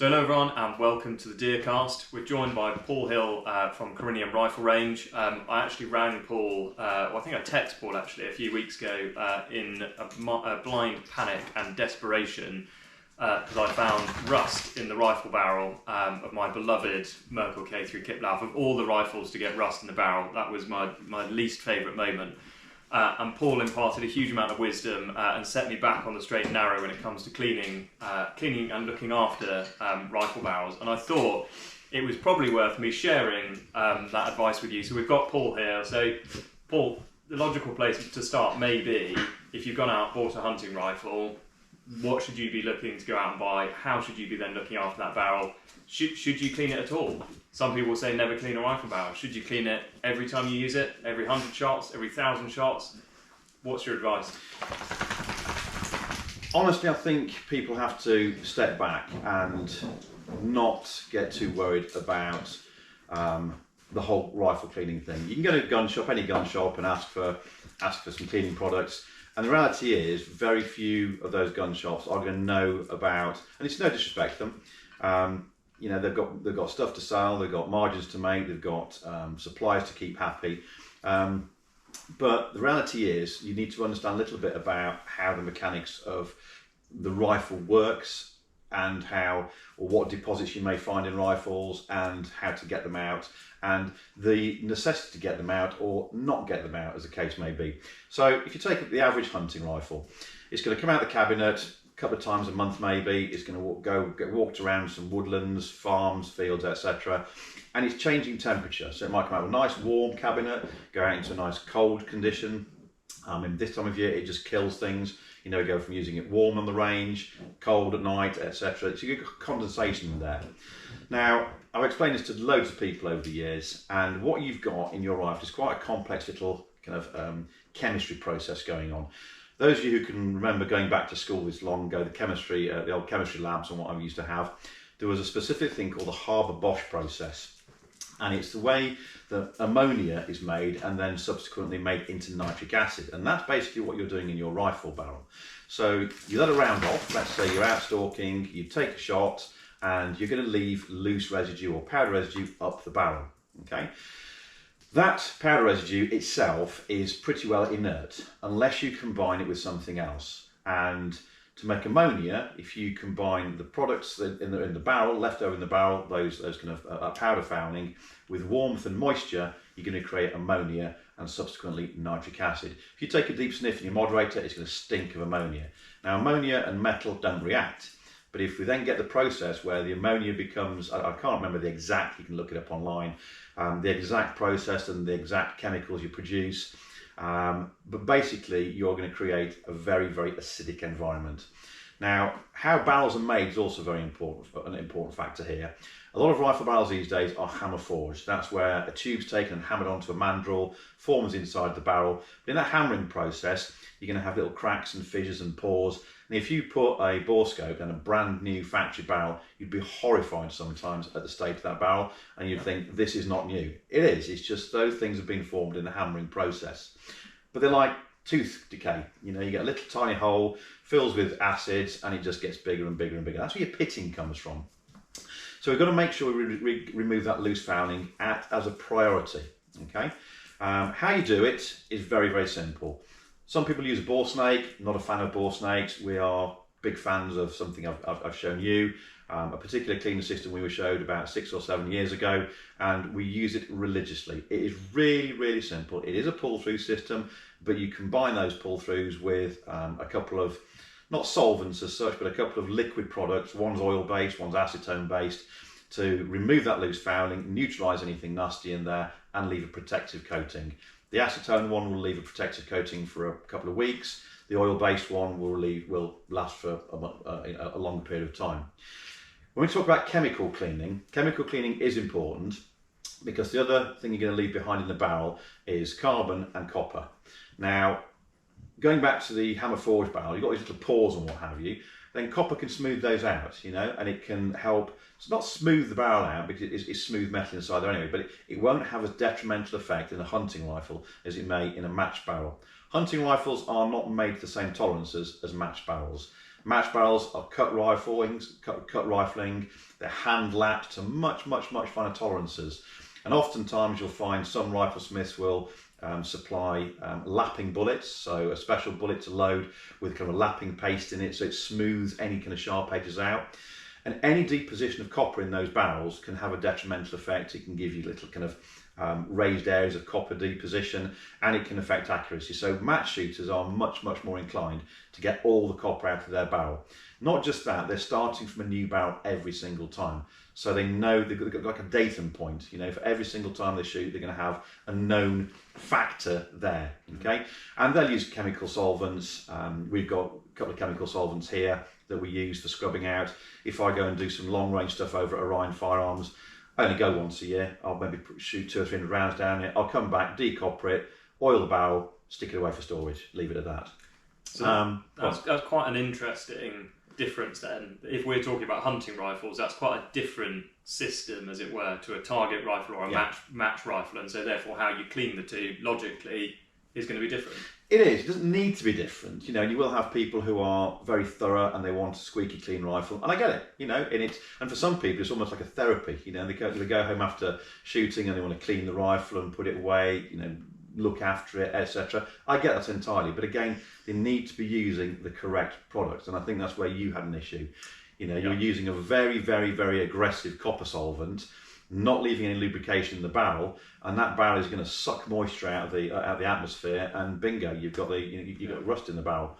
So hello everyone and welcome to the Deercast. We're joined by Paul Hill from Corinium Rifle Range. I actually rang Paul, I think I texted Paul actually a few weeks ago in a blind panic and desperation because I found rust in the rifle barrel of my beloved Merkel K3 Kiplauf. Of all the rifles to get rust in the barrel, that was my least favourite moment. And Paul imparted a huge amount of wisdom and set me back on the straight and narrow when it comes to cleaning and looking after rifle barrels. And I thought it was probably worth me sharing that advice with you. So we've got Paul here. So Paul, the logical place to start may be, if you've gone out, bought a hunting rifle, what should you be looking to go out and buy? How should you be then looking after that barrel? Should you clean it at all? Some people say never clean a rifle barrel. Should you clean it every time you use it? Every 100 shots? Every 1,000 shots? What's your advice? Honestly, I think people have to step back and not get too worried about the whole rifle cleaning thing. You can go to a gun shop, any gun shop, and ask for some cleaning products. And the reality is, very few of those gun shops are going to know about, and it's no disrespect to them. You know, they've got stuff to sell, they've got margins to make, they've got suppliers to keep happy. But the reality is, you need to understand a little bit about how the mechanics of the rifle works and how or what deposits you may find in rifles and how to get them out and the necessity to get them out or not get them out, as the case may be. So if you take the average hunting rifle, it's going to come out of the cabinet a couple of times a month maybe. It's going to get walked around some woodlands, farms, fields, etc. And it's changing temperature. So it might come out with a nice warm cabinet, go out into a nice cold condition. In this time of year, it just kills things. You know, go from using it warm on the range, cold at night, etc. So you get condensation in there. Now, I've explained this to loads of people over the years, and what you've got in your rifle is quite a complex little kind of chemistry process going on. Those of you who can remember going back to school this long ago, the old chemistry labs and what I used to have, there was a specific thing called the Haber-Bosch process. And it's the way that ammonia is made and then subsequently made into nitric acid. And that's basically what you're doing in your rifle barrel. So you let a round off, let's say you're out stalking, you take a shot, and you're going to leave loose residue or powder residue up the barrel, okay? That powder residue itself is pretty well inert unless you combine it with something else. And to make ammonia, if you combine the products in the barrel, left over in the barrel, those kind of powder fouling, with warmth and moisture, you're going to create ammonia and subsequently nitric acid. If you take a deep sniff in your moderator, it's going to stink of ammonia. Now, ammonia and metal don't react, but if we then get the process where the ammonia becomes, I can't remember the exact, you can look it up online, the exact process and the exact chemicals you produce, but basically you're going to create a very, very acidic environment. Now, how barrels are made is also very important, an important factor here. A lot of rifle barrels these days are hammer forged. That's where a tube's taken and hammered onto a mandrel, forms inside the barrel. But in that hammering process, you're going to have little cracks and fissures and pores. And if you put a bore scope in a brand new factory barrel, you'd be horrified sometimes at the state of that barrel, and you'd think this is not new. It is. It's just those things have been formed in the hammering process. But they're like tooth decay. You know, you get a little tiny hole, fills with acids, and it just gets bigger and bigger and bigger. That's where your pitting comes from. So we've got to make sure we remove that loose fouling as a priority, okay? How you do it is very, very simple. Some people use a bore snake. Not a fan of bore snakes. We are big fans of something I've shown you, a particular cleaner system we were showed about 6 or 7 years ago, and we use it religiously. It is really, really simple. It is a pull-through system, but you combine those pull-throughs with a couple of, not solvents as such, but a couple of liquid products. One's oil-based, one's acetone-based, to remove that loose fouling, neutralise anything nasty in there, and leave a protective coating. The acetone one will leave a protective coating for a couple of weeks. The oil-based one will last for a longer period of time. When we talk about chemical cleaning is important because the other thing you're going to leave behind in the barrel is carbon and copper. Now, going back to the hammer forged barrel, you've got these little pores and what have you, then copper can smooth those out, you know, and it can help. It's not smooth the barrel out because it's smooth metal inside there anyway, but it won't have a detrimental effect in a hunting rifle as it may in a match barrel. Hunting rifles are not made to the same tolerances as match barrels. Match barrels are cut rifling. They're hand lapped to much finer tolerances. And oftentimes you'll find some riflesmiths will supply lapping bullets, so a special bullet to load with kind of a lapping paste in it, so it smooths any kind of sharp edges out. And any deposition of copper in those barrels can have a detrimental effect. It can give you little kind of raised areas of copper deposition, and it can affect accuracy. So match shooters are much more inclined to get all the copper out of their barrel. Not just that, they're starting from a new barrel every single time. So they know they've got like a datum point, for every single time they shoot, they're going to have a known factor there, okay? And they'll use chemical solvents. We've got a couple of chemical solvents here that we use for scrubbing out. If I go and do some long range stuff over at Orion Firearms, I only go once a year. I'll maybe shoot 200 or 300 rounds down it. I'll come back, decopper it, oil the barrel, stick it away for storage, leave it at that. So that's quite an interesting difference then. If we're talking about hunting rifles, that's quite a different system, as it were, to a target rifle or a match rifle, and so therefore how you clean the two logically is going to be different. It is. It doesn't need to be different, and you will have people who are very thorough and they want a squeaky clean rifle, and I get it, and for some people it's almost like a therapy, they go home after shooting and they want to clean the rifle and put it away, look after it, etc. I get that entirely, but again, they need to be using the correct product, and I think that's where you had an issue. You're using a very aggressive copper solvent, not leaving any lubrication in the barrel, and that barrel is going to suck moisture out of the atmosphere, and bingo, you've got got rust in the barrel,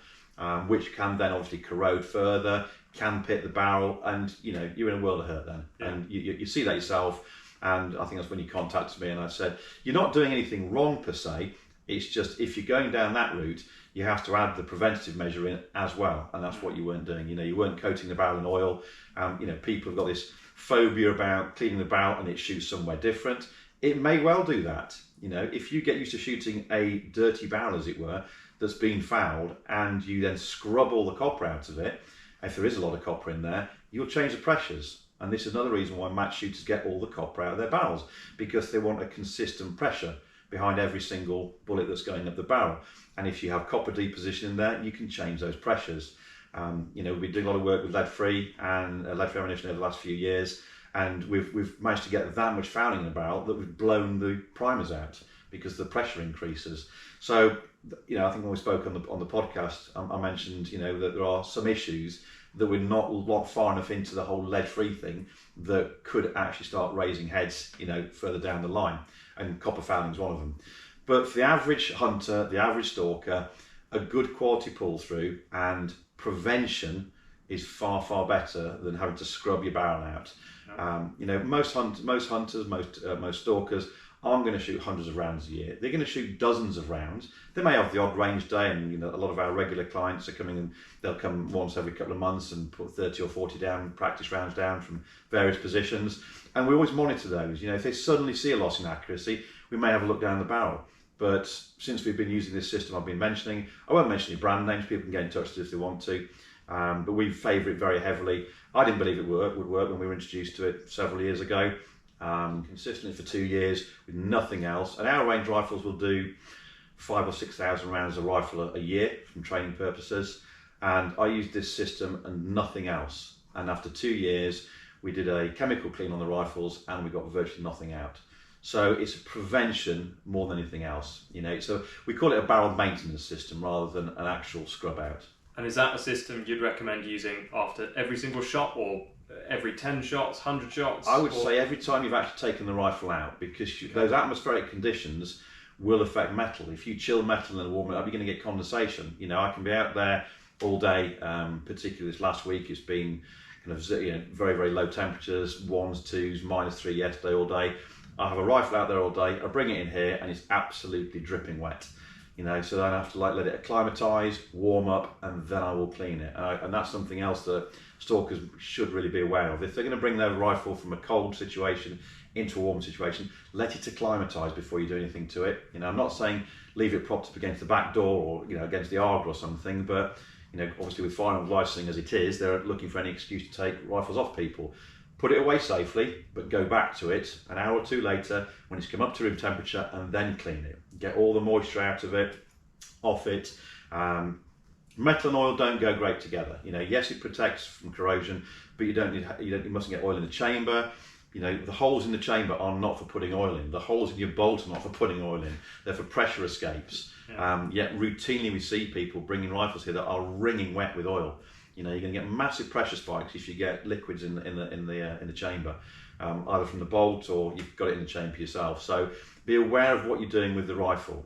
which can then obviously corrode further, can pit the barrel, and you're in a world of hurt then, and you see that yourself. And I think that's when you contacted me and I said, you're not doing anything wrong per se, it's just if you're going down that route, you have to add the preventative measure in as well, and that's what you weren't doing. You weren't coating the barrel in oil. People have got this phobia about cleaning the barrel and it shoots somewhere different. It may well do that. If you get used to shooting a dirty barrel, as it were, that's been fouled, and you then scrub all the copper out of it, if there is a lot of copper in there, you'll change the pressures. And this is another reason why match shooters get all the copper out of their barrels, because they want a consistent pressure behind every single bullet that's going up the barrel. And if you have copper deposition in there, you can change those pressures. We've been doing a lot of work with lead-free and lead-free ammunition over the last few years, and we've managed to get that much fouling in the barrel that we've blown the primers out because the pressure increases. So, I think when we spoke on the podcast, I mentioned, that there are some issues that we're not far enough into the whole lead-free thing that could actually start raising heads, further down the line, and copper fouling is one of them. But for the average hunter, the average stalker, a good quality pull-through and prevention is far better than having to scrub your barrel out. Most hunters, most stalkers aren't going to shoot hundreds of rounds a year. They're going to shoot dozens of rounds. They may have the odd range day, and a lot of our regular clients are coming and they'll come once every couple of months and put 30 or 40 down, practice rounds down from various positions. And we always monitor those. If they suddenly see a loss in accuracy, we may have a look down the barrel. But since we've been using this system I've been mentioning, I won't mention any brand names, people can get in touch with us if they want to, but we favour it very heavily. I didn't believe it would work when we were introduced to it several years ago. Consistently for 2 years with nothing else. And our range rifles will do 5,000 or 6,000 rounds of rifle a year from training purposes. And I used this system and nothing else. And after 2 years, we did a chemical clean on the rifles and we got virtually nothing out. So it's a prevention more than anything else. So we call it a barrel maintenance system rather than an actual scrub out. And is that a system you'd recommend using after every single shot, or every 10 shots, 100 shots? I would say every time you've actually taken the rifle out, because those atmospheric conditions will affect metal. If you chill metal and warm it up, you're going to get condensation. I can be out there all day, particularly this last week, it's been kind of very low temperatures, 1s, 2s, -3 yesterday all day. I have a rifle out there all day, I bring it in here and it's absolutely dripping wet. So then I have to let it acclimatise, warm up, and then I will clean it. And that's something else that stalkers should really be aware of. If they're going to bring their rifle from a cold situation into a warm situation, let it acclimatise before you do anything to it. I'm not saying leave it propped up against the back door or against the arbor or something, but obviously with firearms licensing as it is, they're looking for any excuse to take rifles off people. Put it away safely, but go back to it an hour or two later when it's come up to room temperature, and then clean it. Get all the moisture out of it, off it. Metal and oil don't go great together. Yes, it protects from corrosion, but you mustn't get oil in the chamber. The holes in the chamber are not for putting oil in. The holes in your bolt are not for putting oil in. They're for pressure escapes. Yeah. Yet routinely we see people bringing rifles here that are wringing wet with oil. You're going to get massive pressure spikes if you get liquids in the chamber, either from the bolt or you've got it in the chamber yourself. So be aware of what you're doing with the rifle.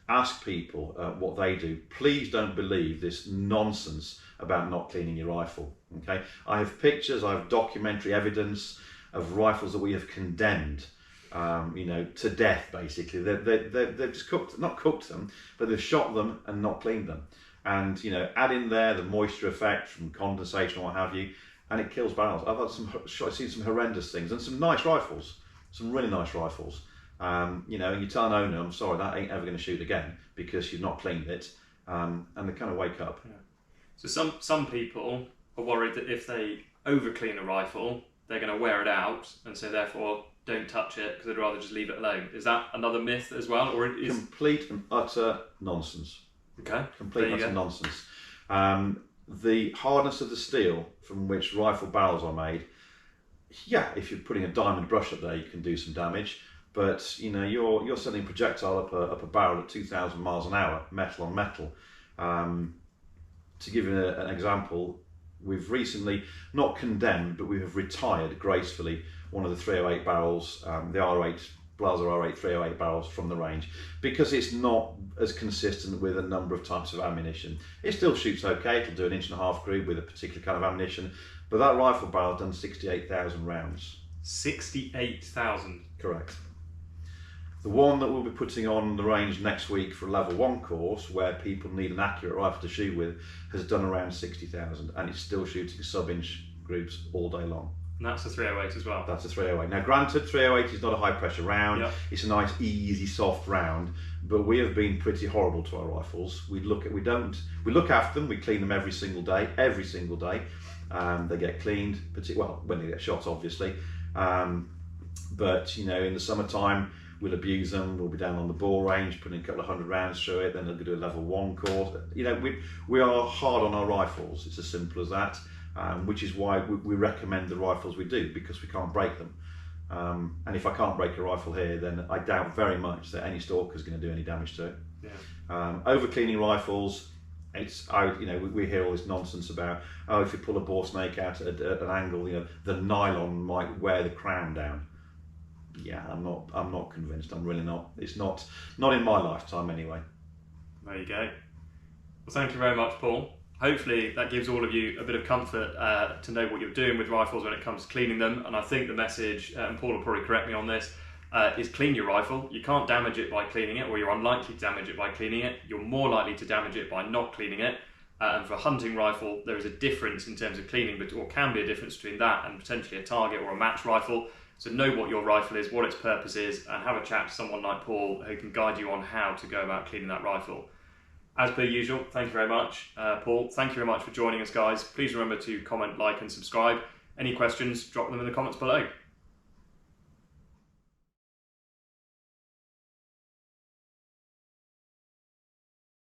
Ask people what they do. Please don't believe this nonsense about not cleaning your rifle. Okay, I have pictures, I have documentary evidence of rifles that we have condemned, to death. Basically, they've just not cooked them, but they've shot them and not cleaned them. And add in there the moisture effect from condensation or what have you, and it kills barrels. I've seen some horrendous things and some nice rifles, some really nice rifles. And you tell an owner, I'm sorry, that ain't ever going to shoot again because you've not cleaned it, and they kind of wake up. Yeah. So some people are worried that if they over clean a rifle, they're going to wear it out, and so therefore don't touch it because they'd rather just leave it alone. Is that another myth as well, or is complete and utter nonsense? Okay, complete and utter nonsense. The hardness of the steel from which rifle barrels are made. Yeah, if you're putting a diamond brush up there, you can do some damage. But you're sending a projectile up a barrel at 2,000 miles an hour, metal on metal. To give you an example, we've recently not condemned, but we have retired gracefully one of the 308 barrels, the R8 Blaser R8 308 barrels from the range, because it's not as consistent with a number of types of ammunition. It still shoots okay. It'll do an 1.5 inch group with a particular kind of ammunition, but that rifle barrel done 68,000 rounds. 68,000. Correct. The one that we'll be putting on the range next week for a level 1 course, where people need an accurate rifle to shoot with, has done around 60,000, and it's still shooting sub-inch groups all day long. And that's a 308 as well. That's a 308. Now, granted, 308 is not a high pressure round. Yep. It's a nice, easy, soft round. But we have been pretty horrible to our rifles. We look after them. We clean them every single day. Every single day, they get cleaned. When they get shot, obviously. But in the summertime, we'll abuse them. We'll be down on the ball range, putting a couple of 100 rounds through it. Then they'll do a level 1 course. We are hard on our rifles. It's as simple as that. Which is why we recommend the rifles we do, because we can't break them. And if I can't break a rifle here, then I doubt very much that any stalker is going to do any damage to it. Yeah. Over cleaning rifles, we hear all this nonsense about, if you pull a bore snake out at an angle, the nylon might wear the crown down. Yeah, I'm not convinced. I'm really not. It's not in my lifetime anyway. There you go. Well, thank you very much, Paul. Hopefully that gives all of you a bit of comfort to know what you're doing with rifles when it comes to cleaning them. And I think the message, and Paul will probably correct me on this, is clean your rifle. You can't damage it by cleaning it, or you're unlikely to damage it by cleaning it. You're more likely to damage it by not cleaning it. And for a hunting rifle, there is a difference in terms of cleaning, or can be a difference between that and potentially a target or a match rifle. So know what your rifle is, what its purpose is, and have a chat to someone like Paul who can guide you on how to go about cleaning that rifle. As per usual, thank you very much, Paul. Thank you very much for joining us, guys. Please remember to comment, like, and subscribe. Any questions, drop them in the comments below.